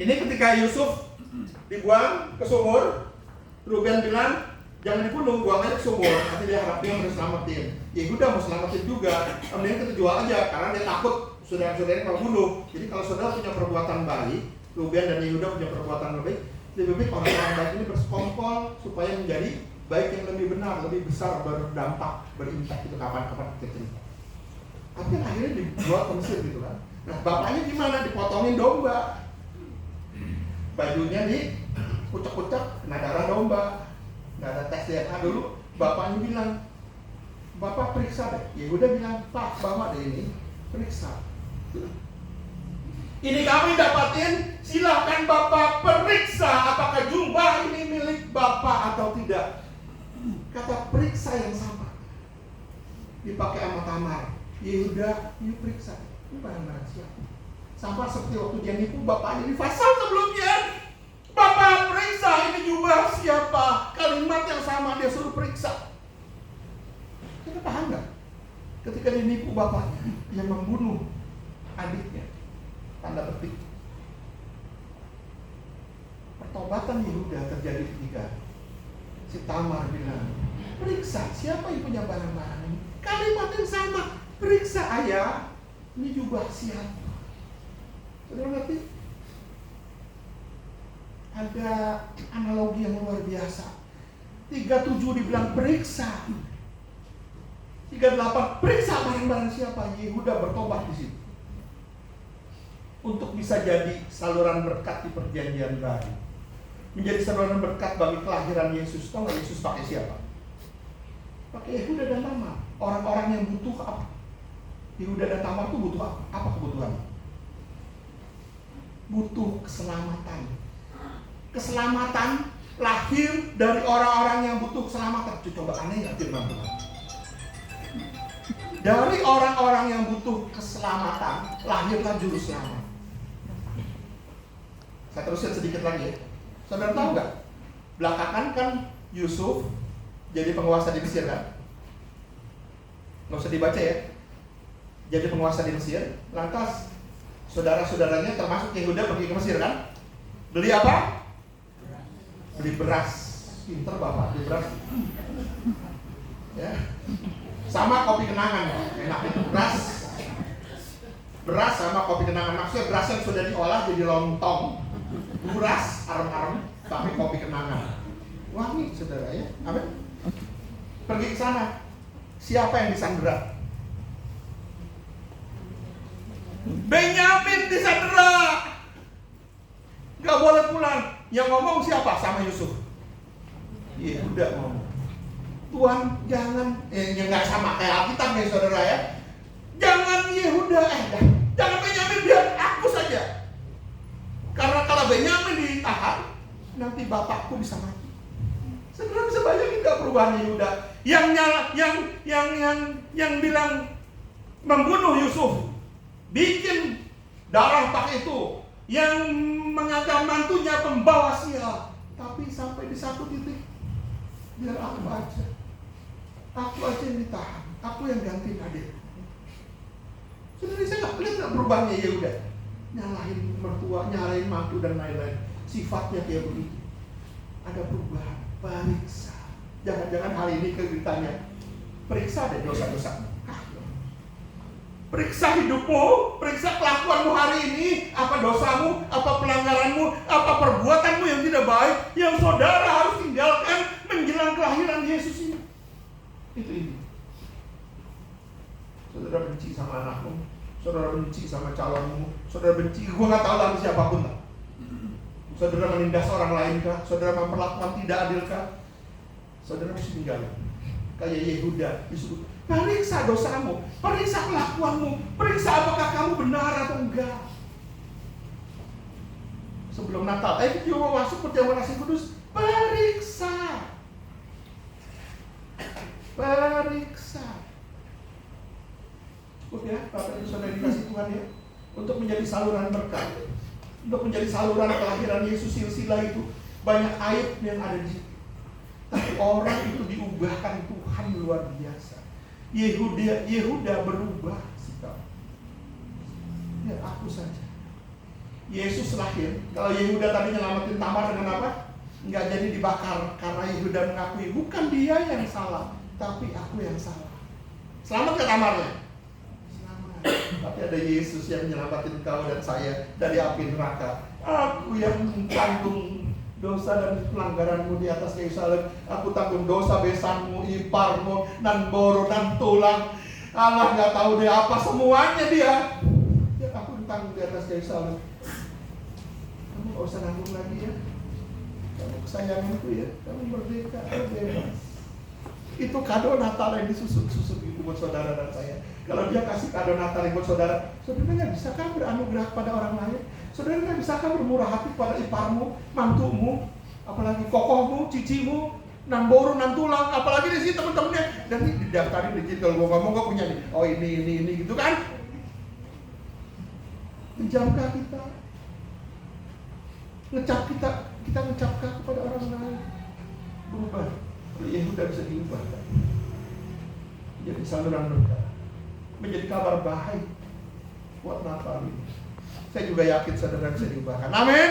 Ini ketika Yusuf dibuang ke sumur, Ruben bilang, jangan dibunuh, buang aja ke sumur. Nanti dia harap dia harus selamatin. Yehuda mau selamatin juga, kemudian kita jual aja, karena dia takut saudara-saudaranya kalau bunuh. Jadi kalau saudara punya perbuatan baik, Ruben dan Yehuda punya perbuatan baik, lebih baik orang-orang baik ini bersekongkol supaya menjadi baik yang lebih benar, lebih besar, berdampak, berimpak itu kapan-kapan kita cerita. Tapi akhirnya dibuat ke Mesir gitu kan. Nah bapaknya gimana? Dipotongin domba, bajunya dikucek-kucek, kena darah domba. Nggak ada tes DNA dulu. Bapaknya bilang, Bapak periksa deh. Yehuda bilang, Pak bawa deh ini, periksa. Ini kami dapatin, silahkan Bapak periksa apakah jubah ini milik Bapak atau tidak. Kata periksa yang sama dipakai sama Tamar. Yehuda, you periksa, ini barang-barang siapa? Sama seperti waktu dia nipu bapaknya di pasal sebelumnya. Bapak periksa ini jubah siapa? Kalimat yang sama dia suruh periksa. Kita paham nggak? Ketika dia nipu bapaknya, dia membunuh adiknya. Tanda petik. Pertobatan Yehuda terjadi ketika si Tamar bilang, periksa siapa yang punya barang-barang ini. Kalimat yang sama, periksa ayah, ini jubah siapa. Saudara ngerti? Ada analogi yang luar biasa. 37 dibilang periksa, 38 periksa barang-barang siapa. Yehuda bertobat di situ untuk bisa jadi saluran berkat di perjanjian baru, menjadi saluran berkat bagi kelahiran Yesus. Tahu nggak Yesus pakai siapa? Pakai Yehuda dan Tamar. Orang-orang yang butuh apa? Yehuda dan Tamar itu butuh apa? Apa kebutuhannya? Butuh keselamatan. Keselamatan lahir dari orang-orang yang butuh keselamatan. Coba aneh nggak firman Tuhan? Dari orang-orang yang butuh keselamatan lahirlah juru selamat. Saya terusin sedikit lagi ya. Saudara tahu nggak? Belakangan kan Yusuf jadi penguasa di Mesir kan? Nggak usah dibaca ya. Jadi penguasa di Mesir. Lantas saudara-saudaranya termasuk Yehuda pergi ke Mesir kan? Beli apa? Beli beras. Pinter bapak, beli beras. Ya. Sama kopi kenangan. Enak itu beras. Beras sama kopi kenangan. Maksudnya beras yang sudah diolah jadi lontong. Beras, arem-arem, tapi kopi kenangan. Wangi saudara ya. Amin. Pergi ke sana. Siapa yang disandera? Benyamin disandera. Gak boleh pulang. Yang ngomong siapa? Sama Yusuf. Iya, udah ngomong. Tuhan jangan, yang gak sama kayak Alkitab nih saudara ya. Jangan Yehuda, jangan Benyamin, biar aku saja. Karena kalau Benyamin ditahan, nanti bapakku bisa mati. Saudara bisa bayangin gak perubahan Yehuda? Yang bilang membunuh Yusuf, bikin darah pakai itu, yang menganggap mantunya pembawa sial, tapi sampai di satu titik, biar aku aja yang ditahan, aku yang ganti adik. Saudara saya nggak lihat nggak perubahannya Yehuda, nyalahin mertua, nyalahin mantu dan lain-lain, sifatnya kayak begitu. Ada perubahan, periksa. Jangan-jangan hal ini ditanya, periksa deh dosa-dosa. Periksa hidupmu, periksa kelakuanmu hari ini, apa dosamu, apa pelanggaranmu, apa perbuatanmu yang tidak baik, yang saudara harus tinggalkan menjelang kelahiran Yesus ini. Itu ini. Saudara benci sama anakmu, saudara benci sama calonmu, saudara benci, gue gak tahu lagi siapapun tak. Saudara menindas orang lain kah? Saudara memperlakukan tidak adil kah? Saudara mesti tinggalkan. Kayak Yehuda disuruh, periksa dosamu, periksa kelakuanmu, periksa apakah kamu benar atau enggak. Sebelum Natal, kita mau masuk perjamuan nasi kudus, periksa. Periksa. Cukup ya, Bapak Ibu Saudara dikasih Tuhan ya, untuk menjadi saluran berkat, untuk menjadi saluran kelahiran Yesus silsilah itu, banyak aib yang ada di situ. Tapi orang itu diubahkan Tuhan luar biasa. Yehuda berubah sikap. Biar aku saja. Yesus lahir, kalau Yehuda tadi nyelamatin Tamar dengan apa? Nggak jadi dibakar karena Yehuda mengakui bukan dia yang salah, tapi aku yang salah. Selamat ke Tamarnya? Selamat. Tapi ada Yesus yang menyelamatin kau dan saya dari api neraka. Aku yang tanggung dosa dan pelanggaranmu di atas kayu salib. Aku tanggung dosa besanmu, iparmu, dan boro dan tulang. Allah nggak tahu dia apa, semuanya dia. Ya, aku tanggung di atas kayu salib. Kamu gak usah nanggung lagi ya. Kamu kesayanganku ya. Kamu merdeka, kamu bebas. Itu kado Natal yang disusuk-susuk itu buat saudara dan saya. Kalau dia kasih kado Natal yang buat saudara, saudara nggak bisakah beranugerah pada orang lain? Saudara nggak bisakah bermurah hati pada iparmu, mantumu, apalagi kokohmu, cicimu, namboro, nantulang, apalagi di sini teman-temannya. Dan ini didaftarin di situ. Kalau gua ngomong gua punya nih. Oh ini gitu kan? Menjamkah kita? Kita ngecapkah kepada orang lain? Berubah. Yehuda bisa diubah kan? Menjadi saluran berkah, menjadi kabar baik buat Natal ini. Saya juga yakin saudara bisa diubahkan. Amin.